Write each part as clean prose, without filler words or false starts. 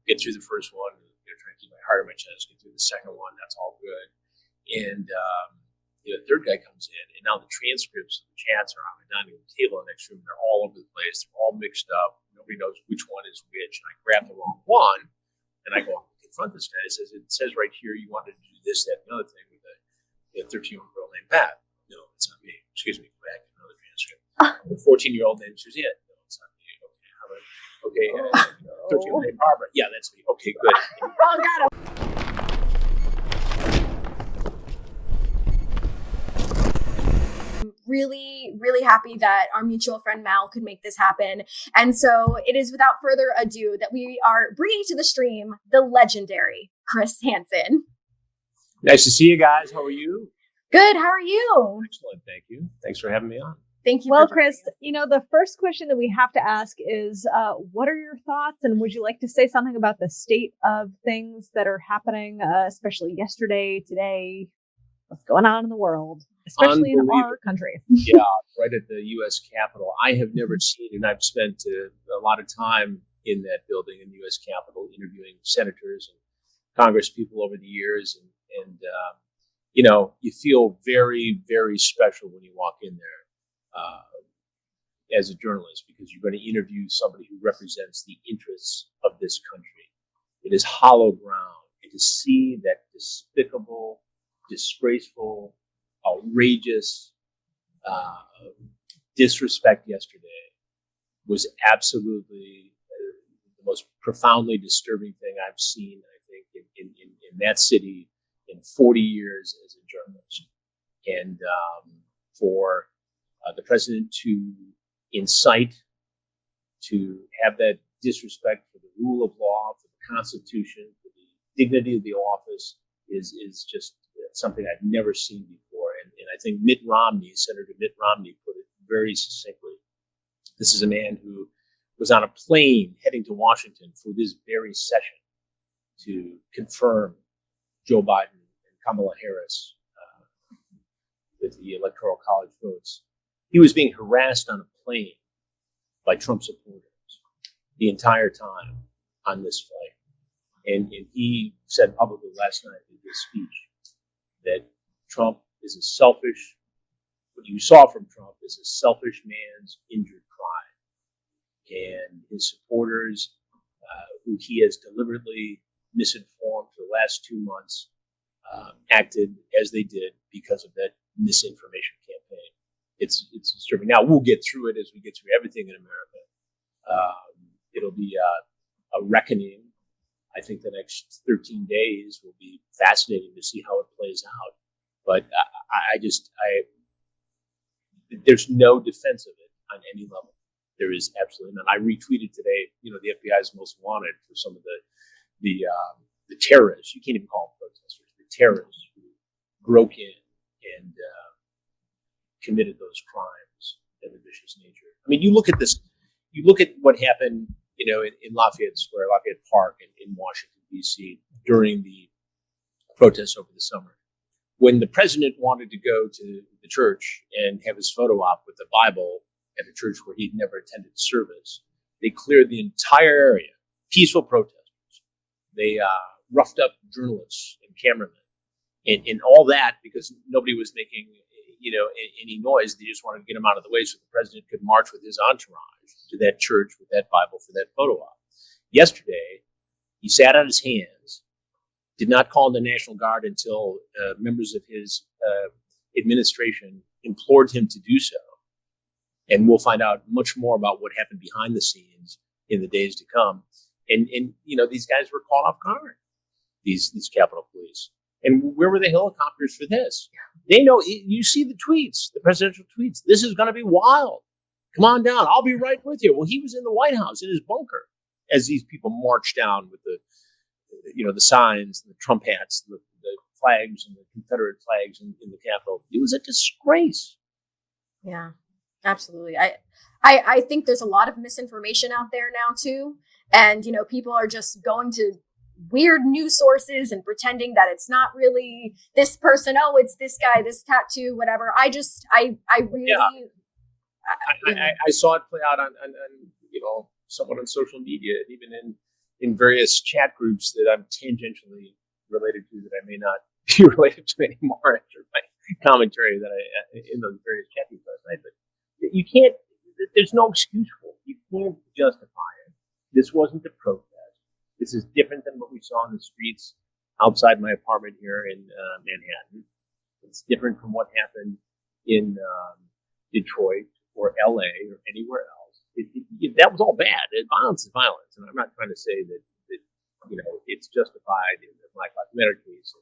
get through the first one, try to keep my heart on my chest, get through the second one, that's all good. And the third guy comes in, and now the transcripts of the chats are on the dining room table in the next room. They're all over the place. They're all mixed up. Nobody knows which one is which. And I grab the wrong one, and I go, I'll confront this guy. It says right here you wanted to do this, that, and the other thing with a 13-year-old girl named Pat. No, it's not me. Excuse me. Go back to another transcript. The 14-year-old named Suzanne. No, it's not me. Okay, how about 13-year-old named Barbara. Yeah, that's me. Okay, good. Wrong guy. Really, really happy that our mutual friend Mal could make this happen. And so it is without further ado that we are bringing to the stream the legendary Chris Hansen. Nice to see you guys. How are you? Good. How are you? Excellent. Thank you. Thanks for having me on. Thank you. Well, Chris, the first question that we have to ask is, what are your thoughts? And would you like to say something about the state of things that are happening, especially yesterday, today? What's going on in the world, especially in our country? Yeah, right at the U.S. Capitol. I have never seen, and I've spent a lot of time in that building in the U.S. Capitol interviewing senators and Congress people over the years. And you feel very, very special when you walk in there as a journalist, because you're going to interview somebody who represents the interests of this country. It is hollow ground. And to see that despicable, disgraceful, outrageous disrespect yesterday was absolutely the most profoundly disturbing thing I've seen, I think, in that city in 40 years as a journalist. And for the president to incite, to have that disrespect for the rule of law, for the Constitution, for the dignity of the office is just something I've never seen before. And I think Senator Mitt Romney put it very succinctly. This is a man who was on a plane heading to Washington for this very session to confirm Joe Biden and Kamala Harris with the Electoral College votes. He was being harassed on a plane by Trump supporters the entire time on this flight. And he said publicly last night in his speech that Trump is what you saw from Trump is a selfish man's injured pride. And his supporters, who he has deliberately misinformed for the last 2 months, acted as they did because of that misinformation campaign. It's disturbing. Now, we'll get through it as we get through everything in America. It'll be a reckoning. I think the next 13 days will be fascinating to see how it plays out. But there's no defense of it on any level. There is absolutely none. I retweeted today, the FBI's most wanted for some of the terrorists. You can't even call them protesters. The terrorists who broke in and committed those crimes of a vicious nature. I mean, you look at this. You look at what happened, in Lafayette Square, Lafayette Park in Washington, D.C. during the protests over the summer. When the president wanted to go to the church and have his photo op with the Bible at a church where he'd never attended service, they cleared the entire area, peaceful protesters. They roughed up journalists and cameramen and all that because nobody was making any noise. They just wanted to get him out of the way so the president could march with his entourage to that church with that Bible for that photo op. Yesterday, he sat on his hands, did not call in the National Guard until members of his administration implored him to do so. And we'll find out much more about what happened behind the scenes in the days to come. And these guys were caught off guard, these Capitol Police. And where were the helicopters for this? They know, you see the tweets, the presidential tweets. This is going to be wild. Come on down. I'll be right with you. Well, he was in the White House in his bunker as these people marched down with the signs, the Trump hats, the flags and the Confederate flags in the Capitol. It was a disgrace. Yeah, absolutely. I think there's a lot of misinformation out there now too. And, people are just going to weird news sources and pretending that it's not really this person. Oh, it's this guy, this tattoo, whatever. I really, I saw it play out on someone on social media, and even in in various chat groups that I'm tangentially related to that I may not be related to anymore after my commentary that I in those various chat groups last night. But you can't. There's no excuse for it. You can't justify it. This wasn't a protest. This is different than what we saw in the streets outside my apartment here in Manhattan. It's different from what happened in Detroit or LA or anywhere else. That was all bad. Violence is violence, and I'm not trying to say that it's justified in the Black Lives Matter case.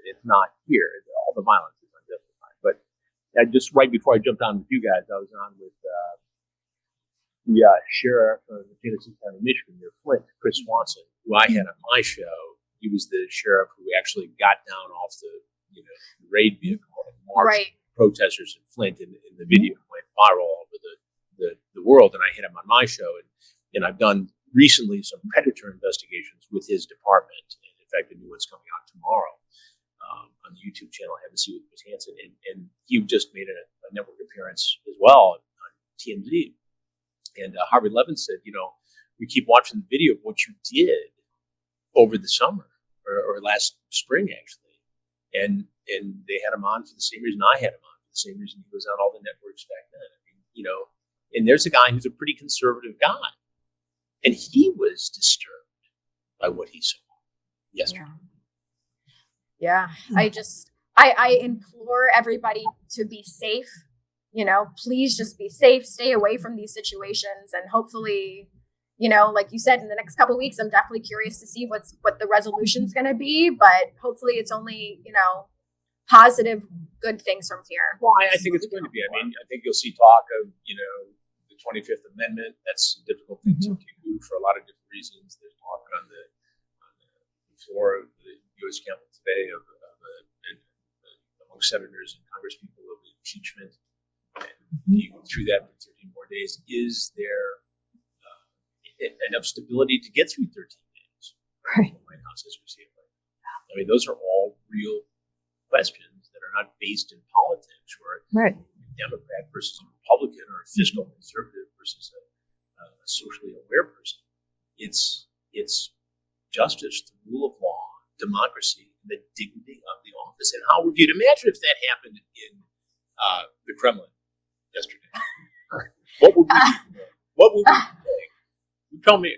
It's not here. All the violence is unjustified. But just right before I jumped on with you guys, I was on with the sheriff of the Tennessee County, Michigan, near Flint, Chris Swanson, who I had on my show. He was the sheriff who actually got down off the raid vehicle and marched protesters in Flint, and the video went viral all over the world. And I had him on my show, and I've done recently some predator investigations with his department. And in fact, a new one's coming out tomorrow on the YouTube channel. I haven't seen with Ms. Hansen, and he just made a network appearance as well on TMZ. And Harvey Levin said, we keep watching the video of what you did over the summer or last spring, actually. And they had him on for the same reason I had him on, for the same reason he was on all the networks back then. I mean, and there's a guy who's a pretty conservative guy. And he was disturbed by what he saw yesterday. Yeah. I implore everybody to be safe. Please just be safe, stay away from these situations. And hopefully, like you said, in the next couple of weeks, I'm definitely curious to see what the resolution's going to be. But hopefully it's only, positive, good things from here. Well, I think it's going to be. I mean, I think you'll see talk of, the 25th Amendment. That's a difficult thing to do for a lot of different reasons. There's talk on the floor of the U.S. Capitol today of among senators and congresspeople of impeachment. And you go through that for 13 more days. Is there enough stability to get through 13 days? Right. The White House as we see it right now. I mean, those are all real questions that are not based in politics or a Democrat versus a Republican or a fiscal conservative versus a socially aware person. It's justice, the rule of law, democracy, and the dignity of the office, and how we're viewed. Imagine if that happened in the Kremlin yesterday. What would we be saying? You tell me.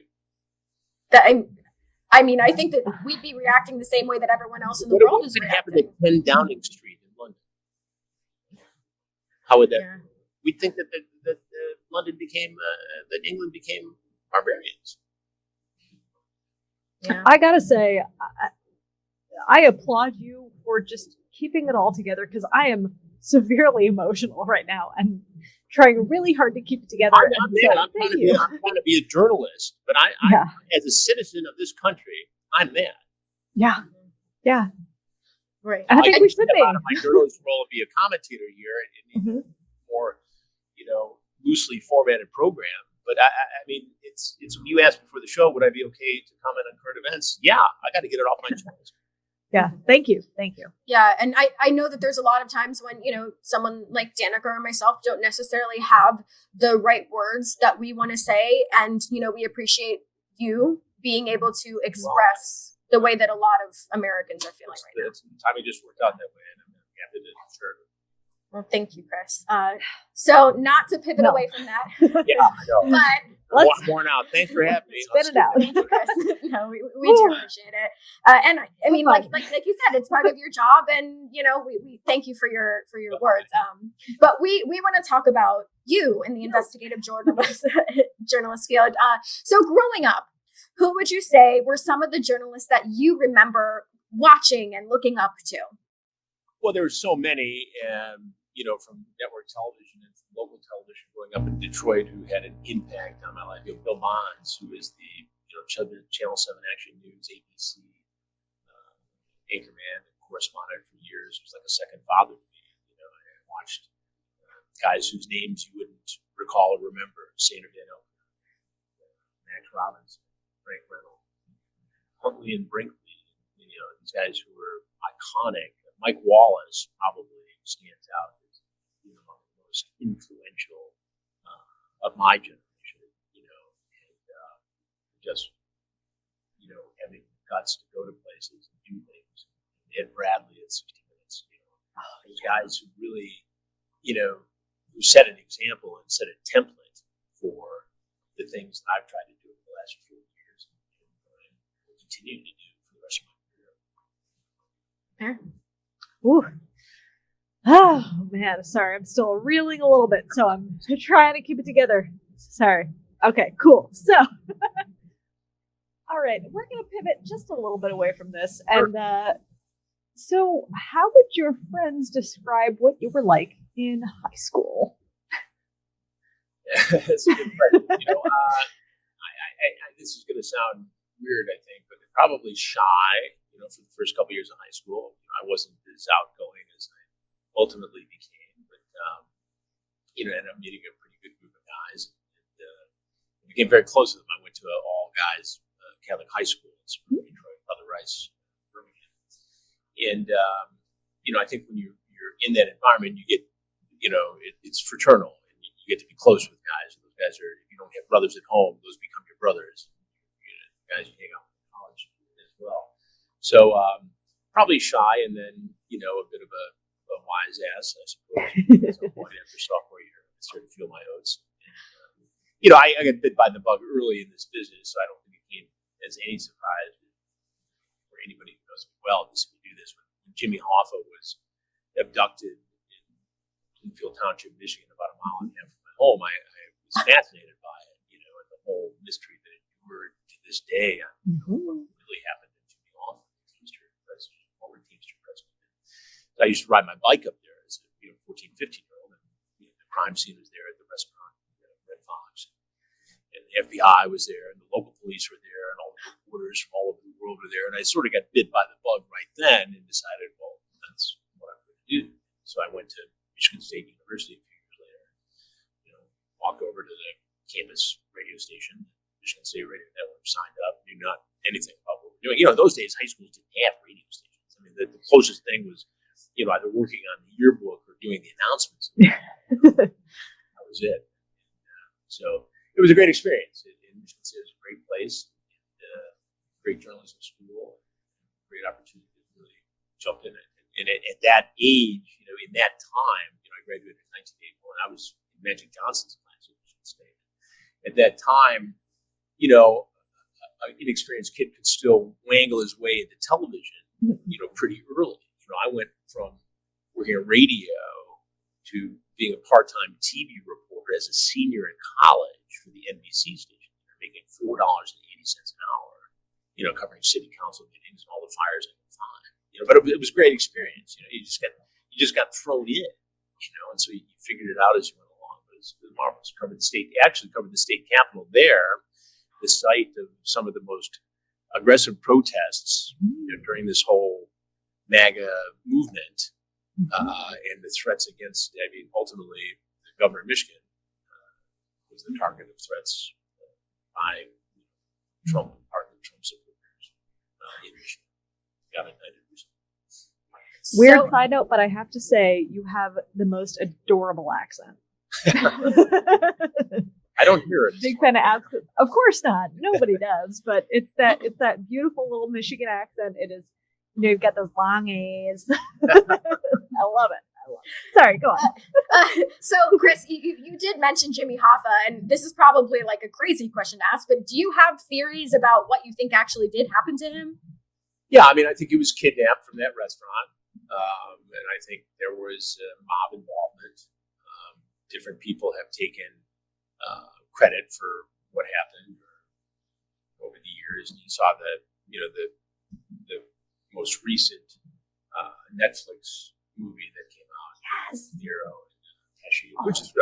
I think that we'd be reacting the same way that everyone else in the world is reacting. What happened at 10 Downing Street in London? How would that? Yeah. We'd think that London became that England became barbarians. Yeah. I gotta say, I applaud you for just keeping it all together, because I am severely emotional right now and trying really hard to keep it together. I'm trying to be a journalist, but I as a citizen of this country, I'm mad. Yeah. Right. And I think we should be. Out of my journalist role and be a commentator here in a more, loosely formatted program. But I mean, it's you asked before the show, would I be okay to comment on current events? Yeah, I got to get it off my chest. Yeah, thank you. Yeah, and I know that there's a lot of times when, someone like Danica or myself don't necessarily have the right words that we want to say. And, we appreciate you being able to express the way that a lot of Americans are feeling right now. The timing just worked out that way, and I'm happy to share it. Well, thank you, Chris. So not to pivot away from that. Yeah, I know. But I'm worn out. Thanks for having me. Spit it out. Thank you, Chris. No, we do appreciate it. And I mean, like you said, it's part of your job, and we thank you for your words. But we want to talk about you in the investigative journalist field. So growing up, who would you say were some of the journalists that you remember watching and looking up to? Well, there were so many, from network television and from local television growing up in Detroit, who had an impact on my life. Bill Bonds, who is the Channel 7 Action News, ABC anchorman and correspondent for years, was like a second father to me. I watched guys whose names you wouldn't recall or remember: Sandra Van Elk, Max Robinson, Frank Reynolds, Huntley and Brinkley. These guys who were iconic. Mike Wallace probably stands out as one of the most influential of my generation. And just having guts to go to places and do things. And Bradley at 60 Minutes, those guys who really, who set an example and set a template for the things that I've tried to do over the last few years and will continue to do for the rest of my career. Ooh. Oh man, sorry, I'm still reeling a little bit, so I'm trying to keep it together. Sorry. Okay, cool. So, all right, we're going to pivot just a little bit away from this. And so, how would your friends describe what you were like in high school? That's a good question. This is going to sound weird, I think, but probably shy. For the first couple of years of high school, I wasn't as outgoing as I ultimately became, but ended up meeting a pretty good group of guys. And became very close with them. I went to an all-guys Catholic high school in Detroit, Brother Rice, Birmingham. And I think when you're in that environment, you get, it's fraternal, and you get to be close with guys. And those guys are, if you don't have brothers at home, those become your brothers. Guys you hang out with in college as well. So probably shy, and then a bit of a wise ass, I suppose. At some point after sophomore year, I started to feel my oats. And, I got bit by the bug early in this business, so I don't think it came as any surprise for anybody who knows me well. We do this when Jimmy Hoffa was abducted in Enfield Township, Michigan, about a mile and a half from my home. I was fascinated by it, and the whole mystery that endured to this day on what really happened to Jimmy Hoffa, former Teamster president. So I used to ride my bike up there as a 14, 15-year-old, and the crime scene was there at the restaurant, Red Fox. And the FBI was there, and the local police were there, and all the reporters from all over the world were there. And I sort of got bit by the bug right then and decided, well, that's what I'm going to do. So I went to Michigan State University a few years later, walked over to the campus radio station, Michigan State Radio Network, signed up, knew not anything about what we're doing. In those days, high schools didn't have radio stations. I mean, the closest thing was, either working on the yearbook or doing the announcements. That was it. So it was a great experience. Michigan State was a great place, great journalism school, great opportunity to really jump in it. And at that age, in that time, I graduated in 1981. I was in Magic Johnson's class at Michigan State. At that time, an inexperienced kid could still wangle his way into television, pretty early. I went from working at radio to being a part-time TV reporter as a senior in college for the NBC station, making $4.80 an hour, covering city council meetings and all the fires I could find. But it was a great experience. You just got thrown in, and so you figured it out as you went along. But it was marvelous. Covered the state capitol there, the site of some of the most aggressive protests during this whole MAGA movement, and the threats against, ultimately, the governor of Michigan was the target of threats by Trump and part of the Trump supporters in Michigan. Got indicted recently. Weird side note, but I have to say, you have the most adorable accent. I don't hear it. Big fan of accent. Of course not. Nobody does, but it's that beautiful little Michigan accent. It is. You've got those long A's. I love it. Sorry, go on. So, Chris, you did mention Jimmy Hoffa, and this is probably like a crazy question to ask, but do you have theories about what you think actually did happen to him? Yeah, I think he was kidnapped from that restaurant, and I think there was mob involvement. Different people have taken credit for what happened over the years. And you saw the most recent Netflix movie that came out, Murrow and Tahiti,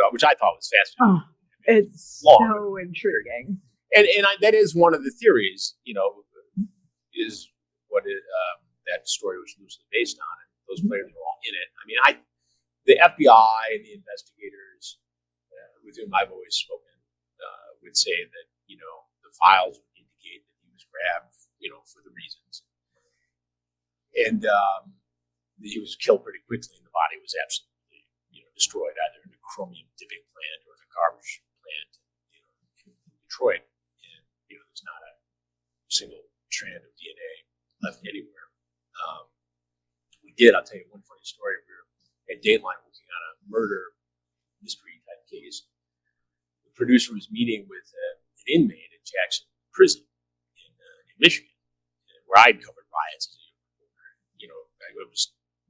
which I thought was fascinating. Oh, it's so intriguing. And that is one of the theories, is what that story was loosely based on. And those players were all in it. The FBI and the investigators with whom I've always spoken would say that, the files would indicate that he was grabbed, for the reasons. And he was killed pretty quickly, and the body was absolutely, destroyed either in a chromium dipping plant or in a garbage plant, in Detroit. And there's not a single strand of DNA left anywhere. We did. I'll tell you one funny story. We were at Dateline working on a murder mystery type case. The producer was meeting with an inmate at Jackson Prison in Michigan, where I'd covered riots as a reporter. I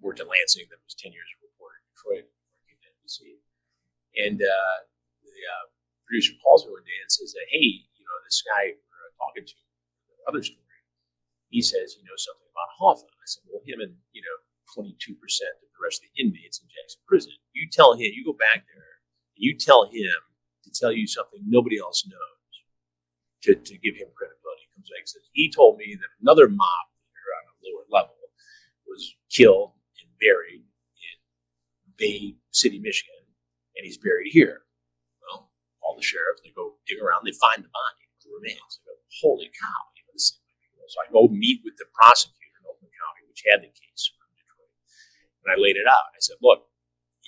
worked at Lansing, that was 10 years of reporter in Detroit, working at NBC. And the producer calls me one day and says, hey, this guy we're talking to, the other story, he says he knows something about Hoffa. I said, well, him and, 22% of the rest of the inmates in Jackson Prison. You tell him, you go back there, and you tell him to tell you something nobody else knows to give him credibility. He comes back and says, he told me that another mob leader on a lower level was killed and buried in Bay City, Michigan, and he's buried here. Well, all the sheriffs, they go dig around, they find the body, the remains. They go, holy cow. So I go meet with the prosecutor in Oakland County, which had the case from Detroit. And I laid it out. I said, look,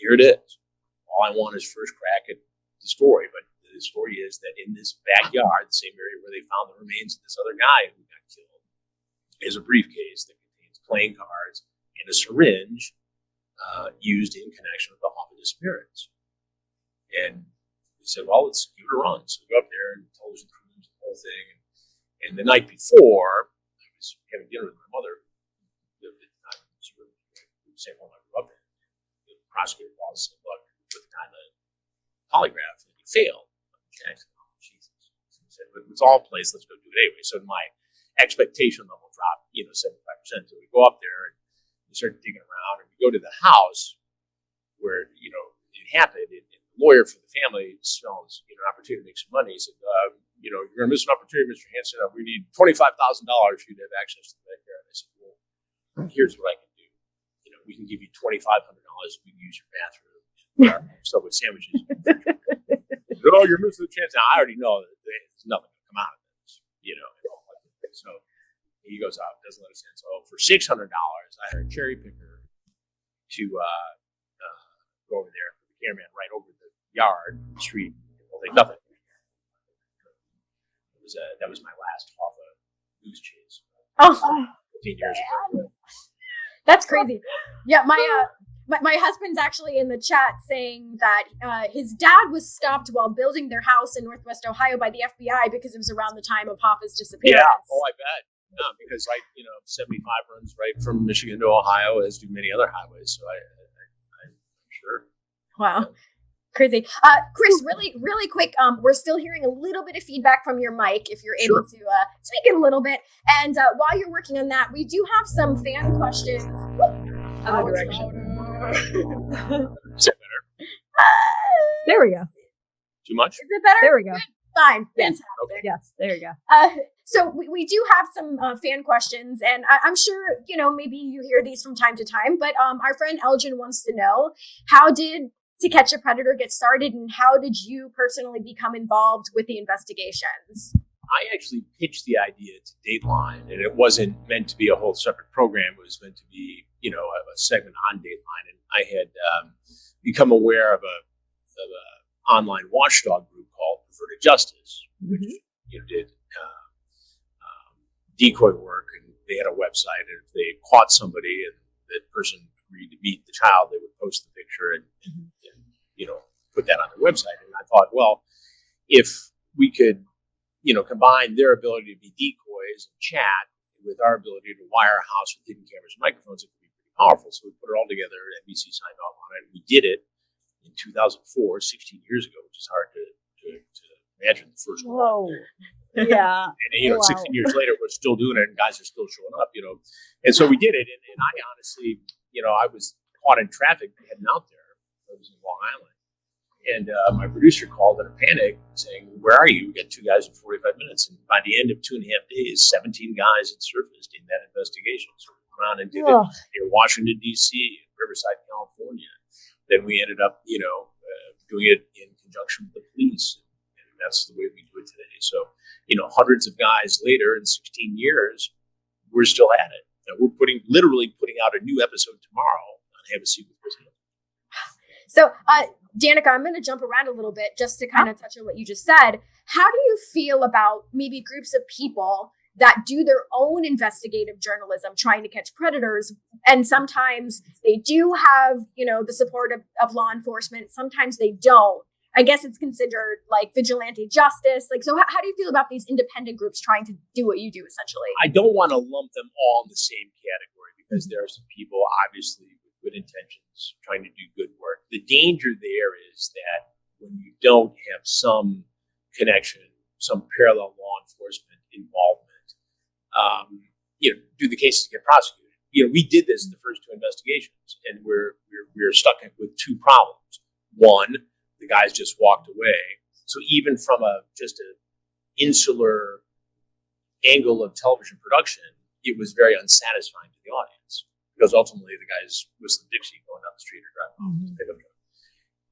here it is. All I want is first crack at the story. But the story is that in this backyard, the same area where they found the remains of this other guy who got killed, is a briefcase that contains playing cards and a syringe used in connection with the Hoffa disappearance. And we said, well, let's give it a run. So we go up there and television crews, the whole thing. And the night before, I was having dinner with my mother. The same home I grew up in. The prosecutor calls and said, look, put the guy on the polygraph, and he failed. Jackson, Jesus. He said, but it's all in place, let's go do it anyway. So my expectation level dropped, 75%. So we go up there and we start digging around, and we go to the house where, it happened. And the lawyer for the family smells, an opportunity to make some money. He said, you're going to miss an opportunity, Mr. Hansen. We need $25,000 for you to have access to that care. And I said, well, here's what I can do. We can give you $2,500. We can use your bathroom, Subway sandwiches. Oh, you're missing the chance. Now, I already know that there's nothing going to come out of this, So he goes out, doesn't let us in. So for $600, I hired a cherry picker to go over there, the cameraman right over the yard, the street. Well, they nothing. That was my last Hoffa goose chase. 15 years ago. That's crazy. Yeah, my husband's actually in the chat saying that his dad was stopped while building their house in Northwest Ohio by the FBI because it was around the time of Hoffa's disappearance. Yeah, I bet. No, because 75 runs right from Michigan to Ohio, as do many other highways. So I'm sure. Wow. Yeah. Crazy. Chris, really quick. We're still hearing a little bit of feedback from your mic if you're able to speak it a little bit. And while you're working on that, we do have some fan questions. Other direction. Is it better? There we go. Too much? Is it better? There we go. Good. Fine. Yes. Fantastic. Okay. Yes, there you go. So we do have some fan questions, and I'm sure, maybe you hear these from time to time, but our friend Elgin wants to know, how did To Catch a Predator get started, and how did you personally become involved with the investigations? I actually pitched the idea to Dateline, and it wasn't meant to be a whole separate program. It was meant to be, a segment on Dateline. And I had become aware of a online watchdog group called Perverted Justice, which did decoy work, and they had a website. And if they caught somebody and that person agreed to meet the child, they would post the picture and put that on their website. And I thought, well, if we could, combine their ability to be decoys and chat with our ability to wire a house with hidden cameras and microphones, it could be pretty powerful. So we put it all together. NBC signed off on it. We did it in 2004, 16 years ago, which is hard to imagine the first one. Whoa. Yeah. And, 16 years later, we're still doing it, and guys are still showing up, And so we did it. And I honestly, I was caught in traffic heading out there. I was in Long Island. And my producer called in a panic saying, where are you? We got 2 guys in 45 minutes. And by the end of 2.5 days, 17 guys had surfaced in that investigation. So we went on and did it near Washington, D.C., and Riverside, California. Then we ended up, doing it in conjunction with the police. And that's the way we do it today. So, hundreds of guys later in 16 years, we're still at it. And we're literally putting out a new episode tomorrow on Have a Seat with Chris. So, Danica, I'm going to jump around a little bit just to kind of touch on what you just said. How do you feel about maybe groups of people that do their own investigative journalism trying to catch predators. And sometimes they do have, the support of law enforcement. Sometimes they don't. I guess it's considered like vigilante justice. Like, so how do you feel about these independent groups trying to do what you do, essentially? I don't want to lump them all in the same category because there are some people, obviously, with good intentions trying to do good work. The danger there is that when you don't have some connection, some parallel law enforcement involvement, do the cases get prosecuted? We did this in the first two investigations, and we're stuck with two problems. One, the guys just walked away. So even from just an insular angle of television production, it was very unsatisfying to the audience because ultimately the guys whistling Dixie going down the street or driving off to pick up truck.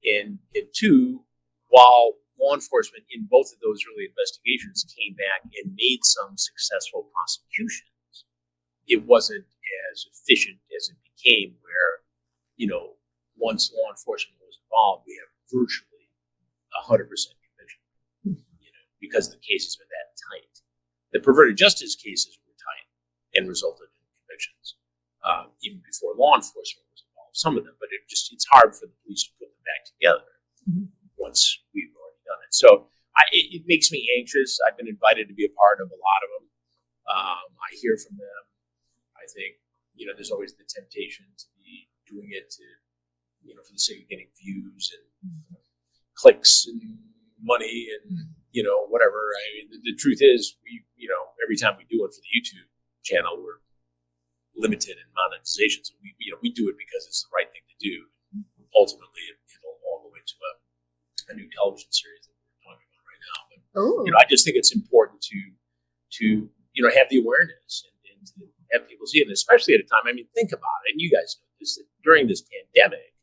And two, while law enforcement in both of those early investigations came back and made some successful prosecutions, it wasn't as efficient as it became where, once law enforcement was involved, we have virtually 100% conviction, because the cases are that tight. The perverted justice cases were tight and resulted in convictions, even before law enforcement was involved, some of them, but it's hard for the police to put them back together once we've already done it. So it makes me anxious. I've been invited to be a part of a lot of them. I hear from them. I think, there's always the temptation to be doing it to, for the sake of getting views and clicks and money and, whatever. I mean, the truth is every time we do it for the YouTube channel, we're limited in monetization. So we do it because it's the right thing to do. Ultimately, it'll all go into a new television series that we're talking about right now. But, I just think it's important to have the awareness and to have people see it, especially at a time. I mean, think about it, and you guys know this, that during this pandemic,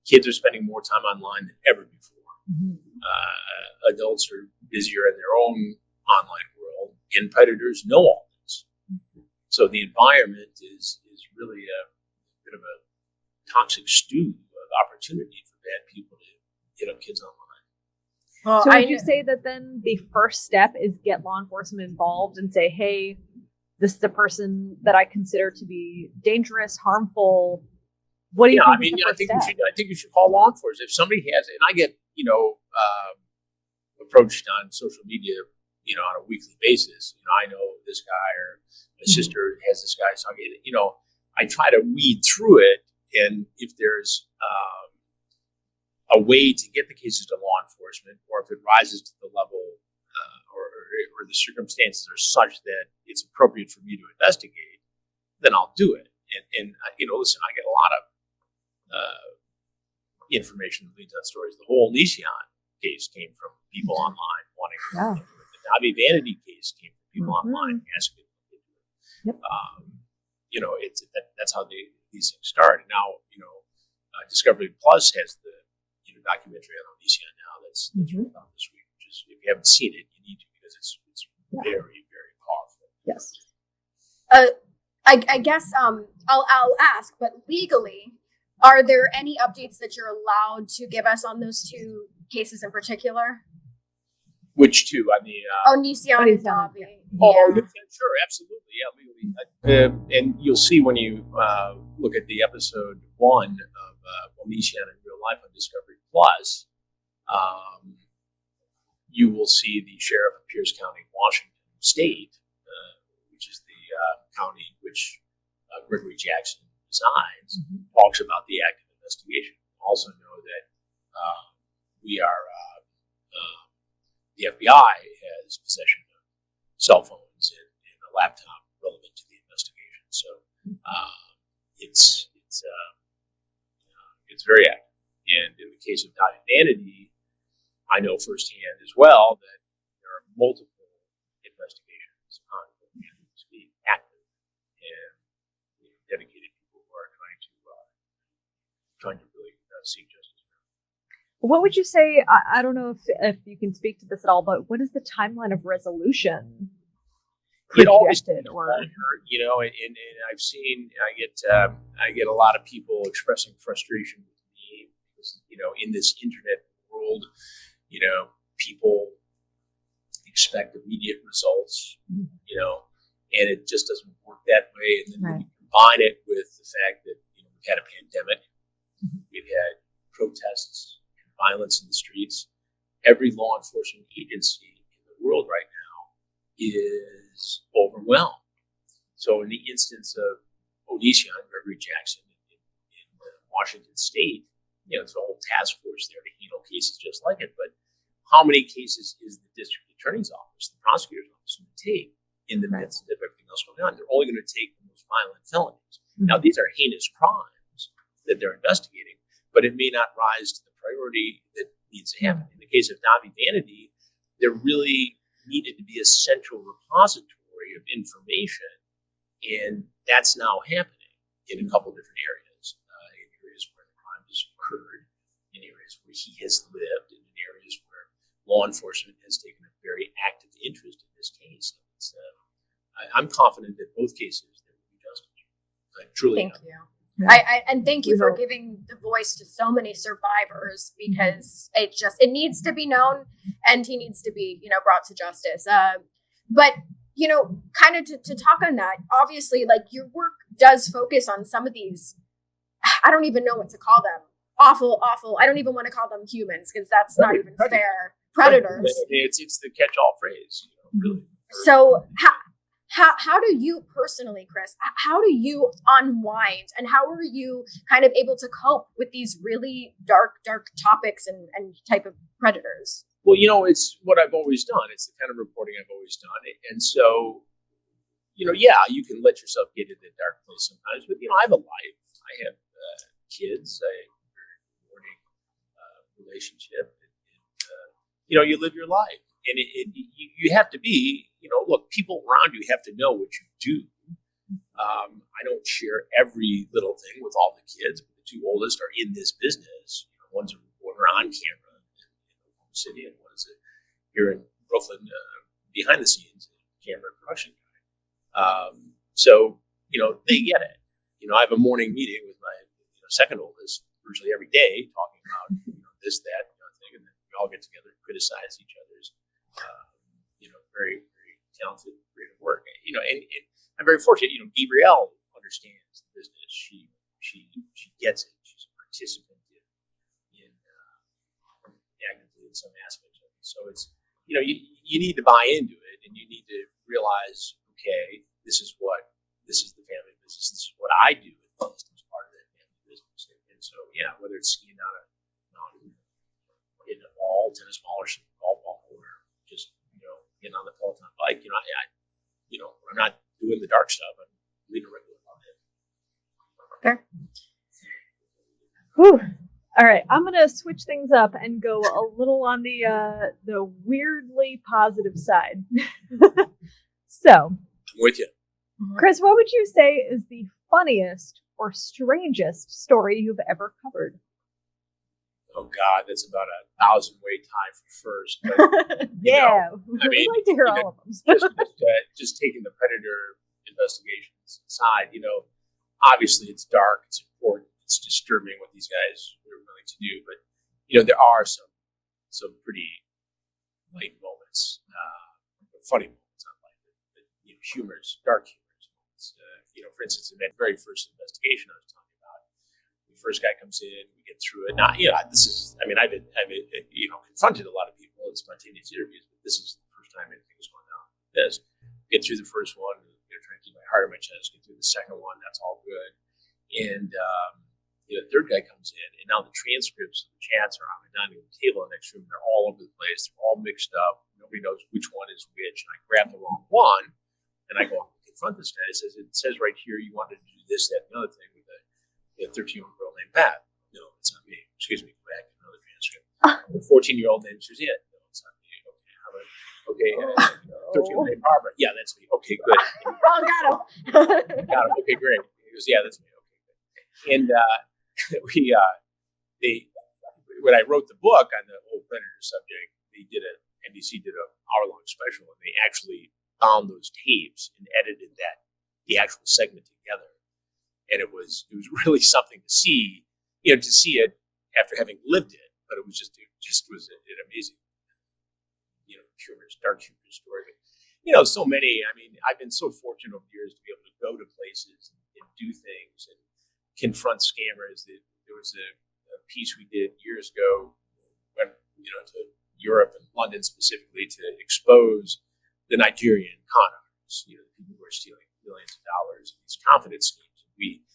kids are spending more time online than ever before. Adults are busier in their own online world, and predators know all this. So the environment is really a bit of a toxic stew of opportunity for bad people to hit up kids online. Well, so would you say that then the first step is get law enforcement involved and say, hey, this is a person that I consider to be dangerous, harmful? What do you think? I think you should call law enforcement. If somebody has it, and I get, approached on social media, on a weekly basis. I know this guy, or my sister has this guy. So I try to weed through it. And if there's a way to get the cases to law enforcement, or if it rises to the level or the circumstances are such that it's appropriate for me to investigate, then I'll do it. And listen, I get a lot of information that leads on stories. The whole Onision case came from people online wanting to know. The Navi Vanity case came from people online asking to do it. That's how these things start. And now, Discovery Plus has the documentary on Onision now that's rolled out this week. Which is, if you haven't seen it, you need to, because it's very, very powerful. Yes. I guess I'll ask, but legally, are there any updates that you're allowed to give us on those two cases in particular? Which two? I mean, Onision and Navi. Sure, absolutely, legally. And you'll see when you look at the episode 1 of Onision in Real Life on Discovery Plus, you will see the sheriff of Pierce County, Washington State, which is the county in which Gregory Jackson resides, talks about the active investigation. Also know that we are the FBI has possession of cell phones and a laptop relevant to the investigation. So it's very active. And in the case of Navi Vanity, I know firsthand as well that there are multiple investigations ongoing as we speak, active, and dedicated people who are trying to really seek justice. What would you say? I don't know if you can speak to this at all, but what is the timeline of resolution? It always and I've seen I get a lot of people expressing frustration with me because in this internet world, people expect immediate results, and it just doesn't work that way. And then when Right. you combine it with the fact that we've had a pandemic, we've had protests and violence in the streets. Every law enforcement agency in the world right now is overwhelmed. So in the instance of Odisha and Gregory Jackson in Washington State, there's a whole task force there to handle cases just like it. But how many cases is the district attorney's office, the prosecutor's office, going to take in the midst of everything else going on? They're only going to take the most violent felonies. Now, these are heinous crimes that they're investigating, but it may not rise to the priority that needs to happen. In the case of Navi Vanity, there really needed to be a central repository of information, and that's now happening in a couple different areas, in areas where the crime has occurred, in areas where he has lived, and in areas where law enforcement has taken a very active interest in this case. I'm confident that both cases there will be justice. I truly Thank am. you. Yeah. And thank you for giving the voice to so many survivors, because it needs to be known, and he needs to be, brought to justice. But, kind of to talk on that, obviously, like, your work does focus on some of these, I don't even know what to call them. Awful. I don't even want to call them humans, because that's not even fair. Predators. It's the catch-all phrase, really. So how do you personally, Chris, how do you unwind, and how are you kind of able to cope with these really dark topics and type of predators? Well, it's what I've always done. It's the kind of reporting I've always done. And so, you can let yourself get into a dark place sometimes, but, I have a life. I have kids. I have a very rewarding relationship. And you live your life. And you have to be, look, people around you have to know what you do. I don't share every little thing with all the kids, but the two oldest are in this business. One's a reporter on camera in Oklahoma City, and one's here in Brooklyn behind the scenes, camera production guy. So, they get it. I have a morning meeting with my second oldest virtually every day, talking about this, that, thing, and then we all get together and criticize each other's very, very talented, creative work. And I'm very fortunate. Gabrielle understands the business. She gets it. She's a participant in actively in some aspects of it. So it's you need to buy into it, and you need to realize, okay, this is the family business. This is what I do as part of that family business. And so whether it's skiing down hitting a ball, tennis ball, or golf ball, or just getting on the Peloton bike, I'm not doing the dark stuff. I'm leading a regular life. Fair. Whew. All right, I'm gonna switch things up and go a little on the weirdly positive side. So, I'm with you. Chris, what would you say is the funniest or strangest story you've ever covered? Oh God, that's about 1,000-way tie for first. But, Yeah, we'd like to hear all of them. just taking the predator investigations aside, obviously it's dark, it's important, it's disturbing what these guys are willing to do. But there are some pretty light moments, funny moments, not light, but dark humorous moments. For instance, in that very first investigation I was talking about, the first guy comes in, we get through it. Now, I've confronted a lot of people in spontaneous interviews, but this is the first time anything was going on. Get through the first one, trying to keep my heart on my chest. Get through the second one, that's all good. And the third guy comes in, and now the transcripts of the chats are on the dining room table in the next room. They're all over the place. They're all mixed up. Nobody knows which one is which. And I grab the wrong one, and I go confront this guy. It says right here you wanted to do this, that, and the other thing with a 13-year-old girl named Pat. No, it's not me. Excuse me. Go back to another transcript. The 14-year-old named Suzanne. No, it's not me. Okay, how about 13-year-old named Barbara. Yeah, that's me. Okay, good. Oh, got him. Okay, great. He goes, yeah, that's me. Okay, good. And when I wrote the book on the whole predator subject, NBC did an hour-long special, and they actually found those tapes and edited the actual segment together. And it was really something to see, to see it after having lived it. But it was just an amazing, humorous, dark humorous story. But, so many. I mean, I've been so fortunate over the years to be able to go to places and do things and confront scammers. There was a piece we did years ago, went to Europe and London specifically to expose the Nigerian con artists, the people who are stealing millions of dollars in these confidence schemes. We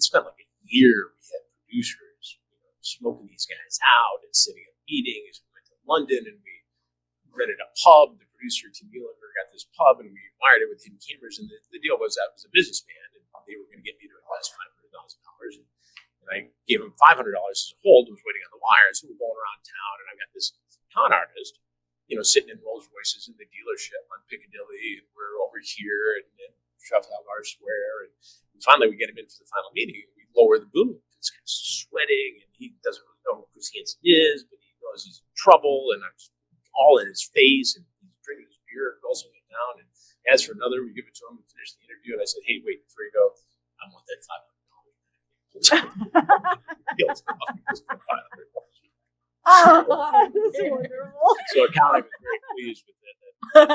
spent like a year. We had producers, smoking these guys out and sitting at meetings. We went to London and we rented a pub. The producer, Tim Mueller, got this pub and we wired it with hidden cameras. And the deal was I was a businessman and they were going to get me to invest $500,000. And I gave him $500 as a hold. Was waiting on the wire. So we're going around town and I got this con artist, sitting in Rolls Royces in the dealership on Piccadilly, and we're over here in Trafalgar Square, and finally we get him in for the final meeting. And we lower the boom. He's kind of sweating, and he doesn't really know who Hansen is, but he knows he's in trouble, and I'm just all in his face, and he's drinking his beer, gulping it down. And as for another, we give it to him and finish the interview, and I said, "Hey, wait, before you go, I want that $500." Oh, that's wonderful. So accounting was very pleased with it. I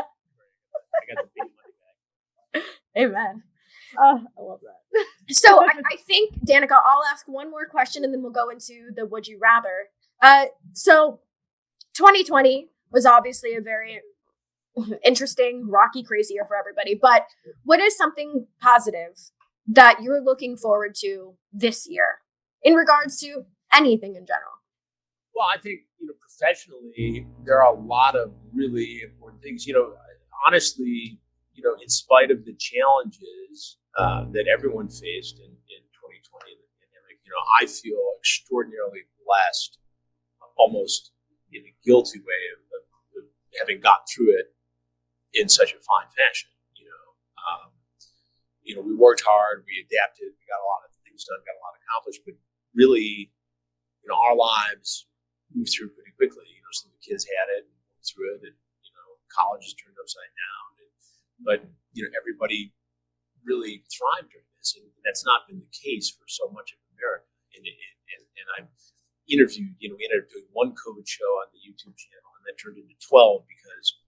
got the big money back. Amen. I love that. So I think, Danica, I'll ask one more question and then we'll go into the would you rather. So 2020 was obviously a very interesting, rocky, crazy year for everybody. But what is something positive that you're looking forward to this year in regards to anything in general? Well, I think, professionally, there are a lot of really important things. Honestly, in spite of the challenges that everyone faced in 2020, the pandemic, I feel extraordinarily blessed, almost in a guilty way of having gotten through it in such a fine fashion. We worked hard, we adapted, we got a lot of things done, got a lot accomplished, but really, our lives moved through pretty quickly. Some of the kids had it, and moved through it, and colleges turned upside down. But everybody really thrived during this, and that's not been the case for so much of America. And I've interviewed. We ended up doing one COVID show on the YouTube channel, and that turned into 12 because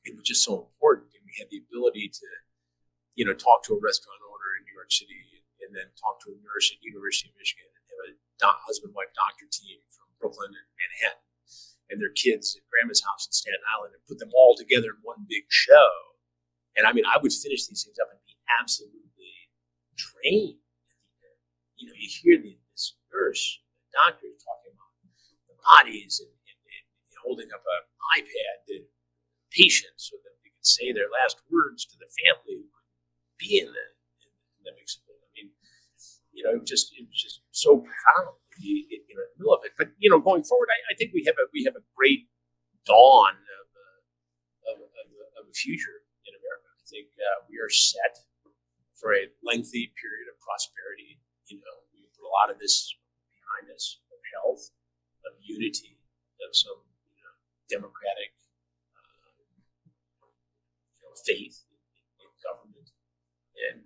it was just so important. And we had the ability to, talk to a restaurant owner in New York City, and then talk to a nurse at University of Michigan, and have a husband-wife doctor team from Brooklyn and Manhattan, and their kids at Grandma's house in Staten Island, and put them all together in one big show. And I mean, I would finish these things up and be absolutely drained at the end. You hear this nurse, the doctor talking about the bodies and holding up an iPad to patients so that they can say their last words to the family who could be in the mix of it. I mean, it was just so profound. In the middle of it, but going forward, I think we have a great dawn of a future in America. I think we are set for a lengthy period of prosperity. We put a lot of this behind us: of health, of unity, of some democratic faith in government, and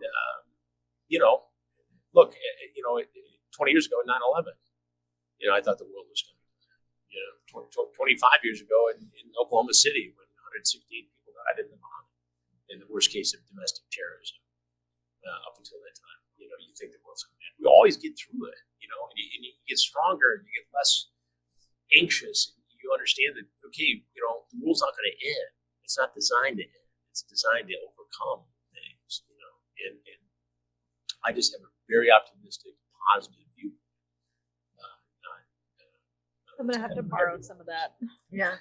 look, 20 years ago, 9/11. I thought the world was coming. 25 years ago in Oklahoma City, when 168 people died in the bomb, in the worst case of domestic terrorism. Up until that time, you think the world's coming in. We always get through it, and you get stronger and you get less anxious, and you understand that the world's not going to end. It's not designed to end. It's designed to overcome things, and I just have a very optimistic, positive view. I'm going to have to borrow some of that. Yeah.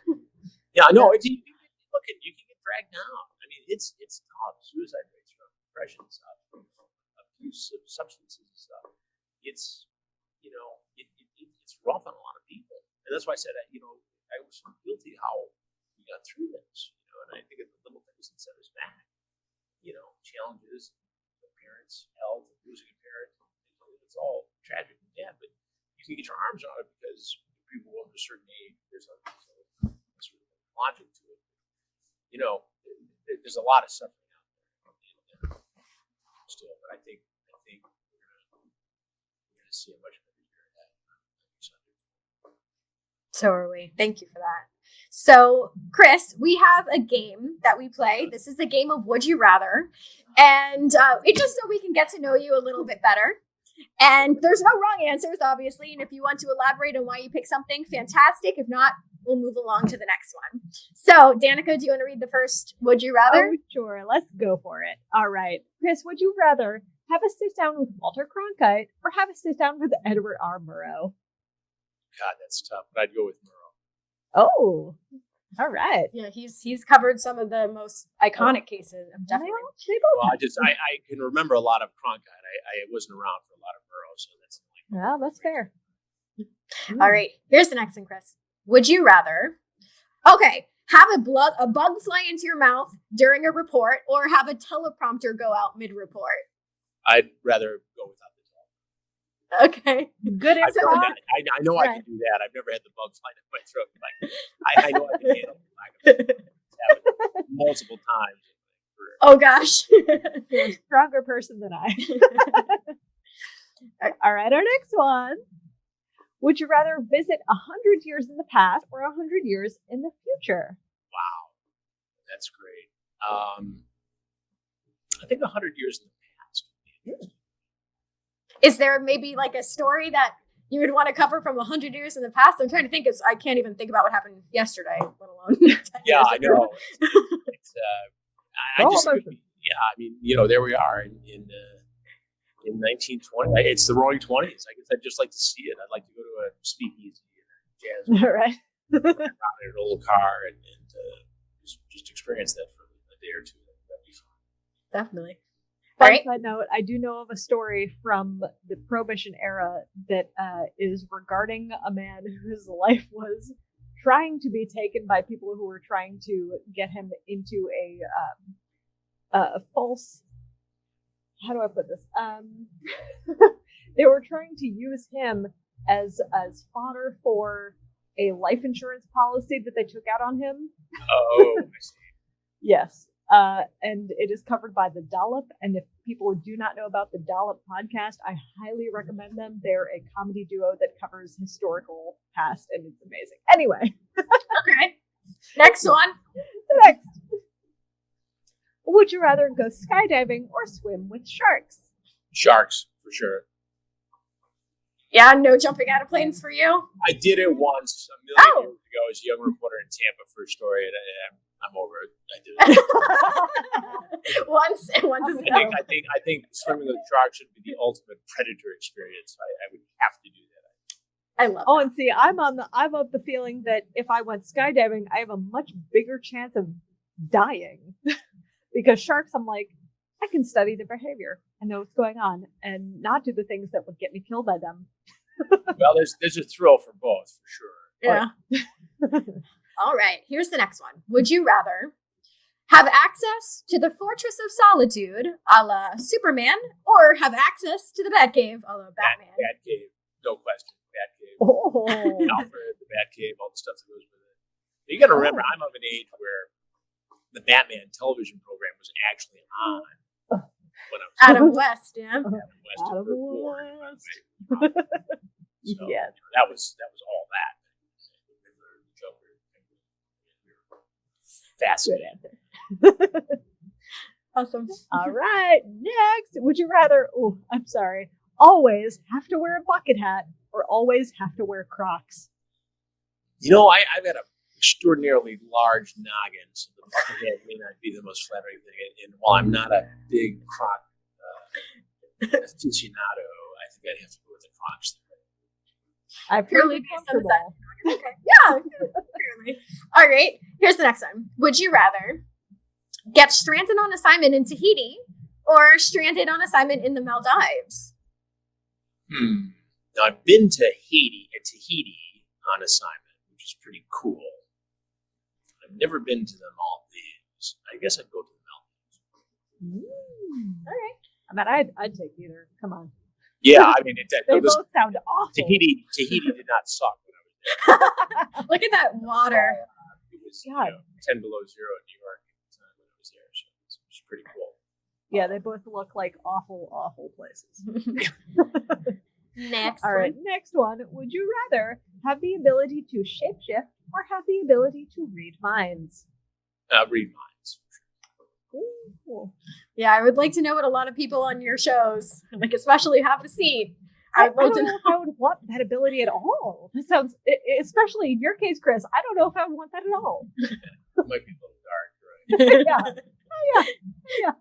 Yeah, I know. Look, you can get dragged down. I mean, it's tough. Suicide rates from depression stuff, from abuse of substances and stuff. It's, it's rough on a lot of people. And that's why I said, I was guilty how we got through this, and I think it's the little things that set us back. Challenges, parents, health, losing a parent, it's all tragic and bad, but you can get your arms around it because people over a certain age, there's a sort of logic to it. There's a lot of suffering out there still, but I think we're going to see a much better year ahead. So are we. Thank you for that. So, Chris, we have a game that we play. This is a game of Would You Rather. And it's just so we can get to know you a little bit better. And there's no wrong answers, obviously. And if you want to elaborate on why you pick something, fantastic. If not, we'll move along to the next one. So, Danica, do you want to read the first Would You Rather? Oh, sure. Let's go for it. All right. Chris, would you rather have a sit down with Walter Cronkite or have a sit down with Edward R. Murrow? God, that's tough. But I'd go with Murrow. Oh, all right. Yeah, he's covered some of the most iconic cases. Definitely. Well, I can remember a lot of Cronkite. I wasn't around for a lot of Murrow, so that's Well, that's fair. All right, here's the next one, Chris. Would you rather, have a bug fly into your mouth during a report or have a teleprompter go out mid-report? I'd rather go without the dog. Okay. Good I know Right. I can do that. I've never had the bug fly in my throat. I know I can handle it. Multiple times. Oh, gosh. You're a stronger person than I. All right, our next one. Would you rather visit 100 years in the past or 100 years in the future? Wow, that's great. I think 100 years in the past. Is there maybe like a story that you would want to cover from 100 years in the past? I'm trying to think. I can't even think about what happened yesterday, let alone 10 Yeah, years I ago. know. I mean, there we are in 1920. It's the Roaring '20s. I guess I'd just like to see it. I'd like to go to a speakeasy and a jazz All right. around in an old car and just experience that for a day or two. That'd be fun. Definitely. Fun All right. side note, I do know of a story from the Prohibition era that is regarding a man whose life was trying to be taken by people who were trying to get him into a false. How do I put this? They were trying to use him as fodder for a life insurance policy that they took out on him. Oh, I see. Yes. And it is covered by The Dollop. And if people do not know about The Dollop podcast, I highly recommend them. They're a comedy duo that covers historical past, and it's amazing. Anyway. Okay. Next one. Next. Would you rather go skydiving or swim with sharks? Sharks, for sure. Yeah, no jumping out of planes for you. I did it once a million years ago as a young reporter in Tampa for a story, and I'm over it. I did it. once is enough. I think swimming with sharks should be the ultimate predator experience. I would have to do that. I love Oh, that. and see, I'm of the feeling that if I went skydiving, I have a much bigger chance of dying. Because sharks, I'm like, I can study their behavior and know what's going on and not do the things that would get me killed by them. Well, there's a thrill for both, for sure. Yeah. All right. Here's the next one. Would you rather have access to the Fortress of Solitude, a la Superman, or have access to the Batcave, a la Batman? Batcave, no question. Batcave. Oh. Alfred, the Batcave, all the stuff that goes with it. You got to remember, I'm of an age where the Batman television program was actually on when I was Adam West, yeah. West Adam of Earth, West. so, Yes. that was all that. Fascinating. Awesome. All right. Next, would you rather, always have to wear a bucket hat or always have to wear Crocs? I've got an extraordinarily large noggin, so the bucket hat may not be the most flattering thing. And while I'm not a big Croc aficionado, I think I'd have to go with the Crocs. I Purely feel based on the comfortable. Okay. Yeah. Apparently. All right. Here's the next one. Would you rather get stranded on assignment in Tahiti or stranded on assignment in the Maldives? Now, I've been to Tahiti on assignment, which is pretty cool. I've never been to the Maldives. I guess I'd go to the Maldives. All right. I mean, I'd take either. Come on. Yeah, I mean, They both sound awful. Tahiti did not suck when I was there. Look at that water. It was God. 10 below zero in New York at the time when I was there, so it was pretty cool. Yeah, they both look like awful, awful places. Next All right, one. next one. Would you rather have the ability to shapeshift or have the ability to read minds? Read minds. Ooh. Yeah, I would like to know what a lot of people on your shows, like especially Have a Seat. I don't know if I would want that ability at all. That sounds, especially in your case, Chris, I don't know if I would want that at all. It might be a little dark, right? Yeah.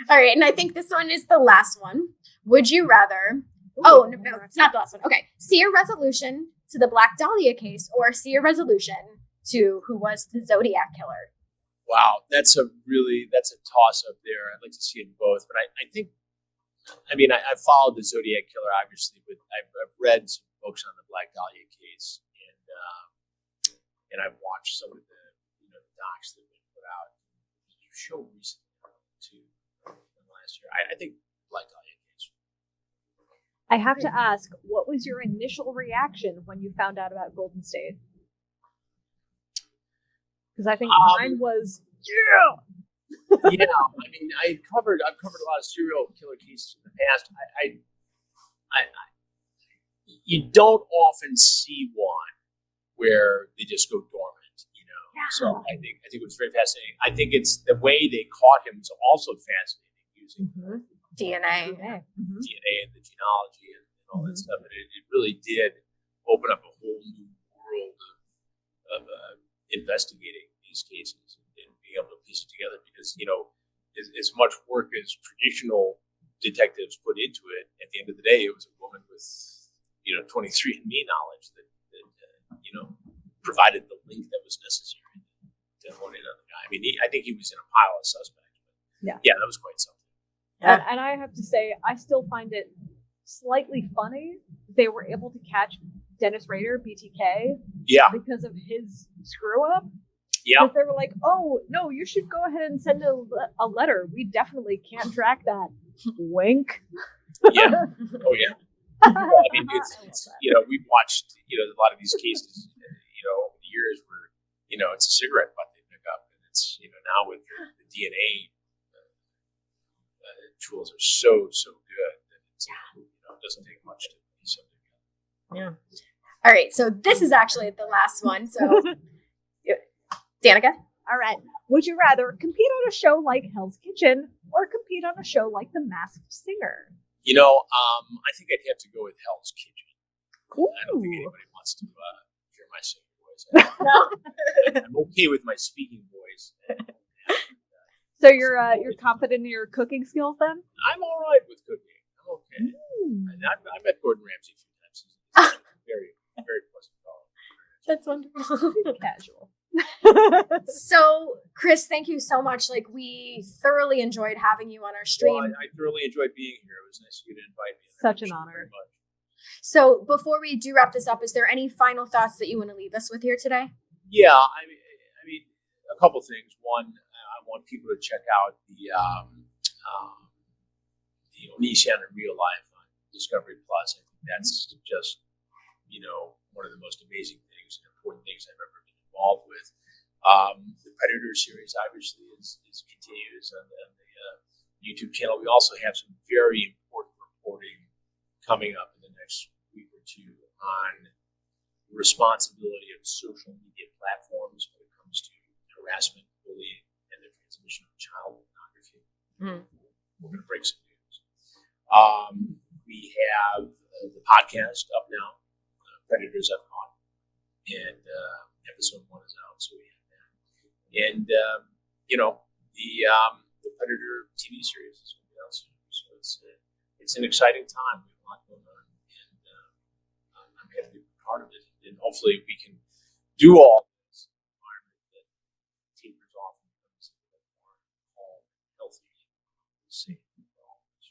All right, and I think this one is the last one. Would you rather? No, it's not the last one. Okay, see a resolution to the Black Dahlia case or see a resolution to who was the Zodiac killer? Wow, that's a toss up there. I'd like to see it in both, but I think, I followed the Zodiac killer obviously, but I've read some books on the Black Dahlia case, and I've watched some of the docs that have been put out. You show recently too last year. I think Black Dahlia case. I have to ask, what was your initial reaction when you found out about Golden State? Because I think mine was, Yeah, I've covered a lot of serial killer cases in the past. You don't often see one where they just go dormant, Yeah. So I think it was very fascinating. I think it's the way they caught him was also fascinating, using DNA. DNA and the genealogy and all that stuff. And it really did open up a whole new world of investigating these cases and being able to piece it together, because as much work as traditional detectives put into it, at the end of the day it was a woman with 23andMe knowledge that provided the link that was necessary to hone in on the guy. I think he was in a pile of suspects, but yeah, that was quite something. And I have to say, I still find it slightly funny they were able to catch Dennis Rader, BTK, because of his screw up. Yeah. Because they were like, oh, no, you should go ahead and send a letter. We definitely can't track that. Wink. Yeah. Oh, yeah. It's we've watched, a lot of these cases, over the years where, it's a cigarette butt they pick up. And it's, now with the DNA tools are so good that it's, it doesn't take much to be something. Yeah. All right. So this is actually the last one. So, Danica? All right. Would you rather compete on a show like Hell's Kitchen or compete on a show like The Masked Singer? I think I'd have to go with Hell's Kitchen. Ooh. I don't think anybody wants to hear my singing voice. I'm okay with my speaking voice. So you're confident in your cooking skills then? I'm all right with cooking. I'm okay. I met Gordon Ramsay a few times. He's very, very pleasant fellow. That's wonderful. Casual. So, Chris, thank you so much. We thoroughly enjoyed having you on our stream. Well, I thoroughly enjoyed being here. It was nice of you to invite me. Such an honor. So, before we do wrap this up, is there any final thoughts that you want to leave us with here today? Yeah, a couple things. One, I want people to check out the Onision in real life on Discovery Plus. I think that's just one of the most amazing things and important things I've ever been involved with. The Predator series obviously is continues on the YouTube channel. We also have some very important reporting coming up in the next week or two on the responsibility of social media platforms when it comes to harassment, bullying, and the transmission of child pornography. We're going to break some news. We have the podcast up now, Predators I've Caught, and episode 1 is out, so we have that. And the Predator TV series is going to be out soon, so it's an exciting time. We have a lot going on, and I'm happy to be part of it. And hopefully, we can do all this in an environment that tapers off and becomes a bit more calm, healthy, safe for all of us.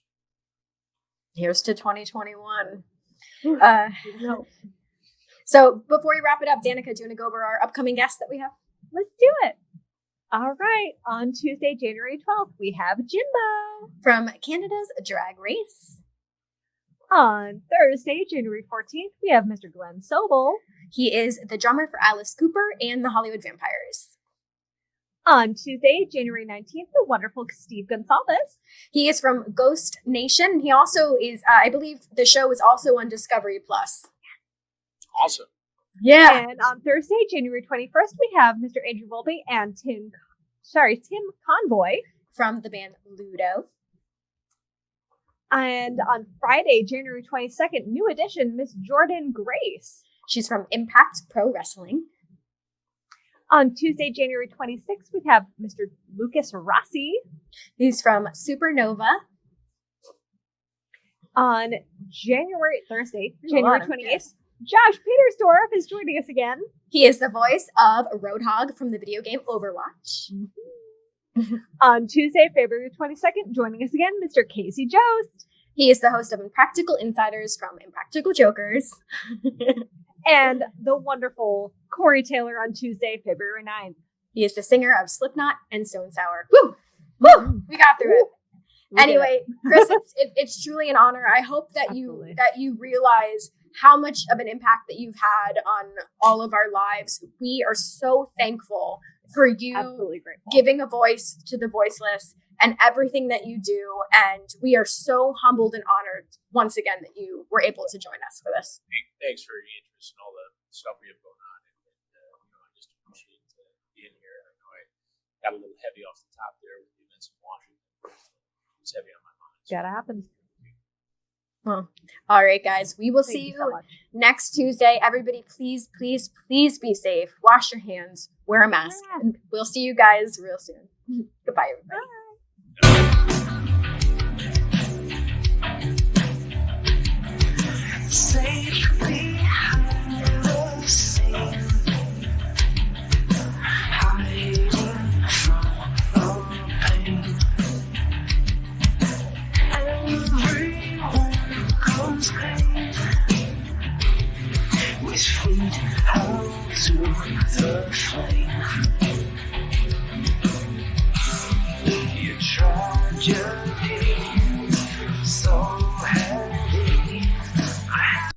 Here's to 2021. So before we wrap it up, Danica, do you want to go over our upcoming guests that we have? Let's do it. All right. On Tuesday, January 12th, we have Jimbo from Canada's Drag Race. On Thursday, January 14th, we have Mr. Glenn Sobel. He is the drummer for Alice Cooper and the Hollywood Vampires. On Tuesday, January 19th, the wonderful Steve Gonsalves. He is from Ghost Nation. He also is, I believe the show is also on Discovery Plus. Awesome. Yeah. And on Thursday, January 21st, we have Mr. Andrew Volpe and Tim Convoy. From the band Ludo. And on Friday, January 22nd, new addition, Miss Jordan Grace. She's from Impact Pro Wrestling. On Tuesday, January 26th, we have Mr. Lucas Rossi. He's from Supernova. On Thursday, A January lot of 28th, guests. Josh Petersdorf is joining us again. He is the voice of Roadhog from the video game Overwatch. On Tuesday, February 22nd, joining us again, Mr. Casey Jost. He is the host of Impractical Insiders from Impractical Jokers. And the wonderful Corey Taylor on Tuesday, February 9th. He is the singer of Slipknot and Stone Sour. Woo! Woo! We got through it. Anyway, Chris, it's truly an honor. I hope that Absolutely. you realize how much of an impact that you've had on all of our lives. We are so thankful for you Absolutely grateful. giving a voice to the voiceless and everything that you do. And we are so humbled and honored once again that you were able to join us for this. Thanks for your interest in all the stuff we have going on. And I just appreciate being here. I know I got a little heavy off the top there with the events in Washington. It's heavy on my mind. Gotta happen. Well, all right, guys. We will Thank see you you so much. next Tuesday. Everybody, please, please, please be safe. Wash your hands. Wear a mask. And we'll see you guys real soon. Goodbye, everybody. Safely the same, hiding from the pain. Everyone comes clean with feet held to the flame.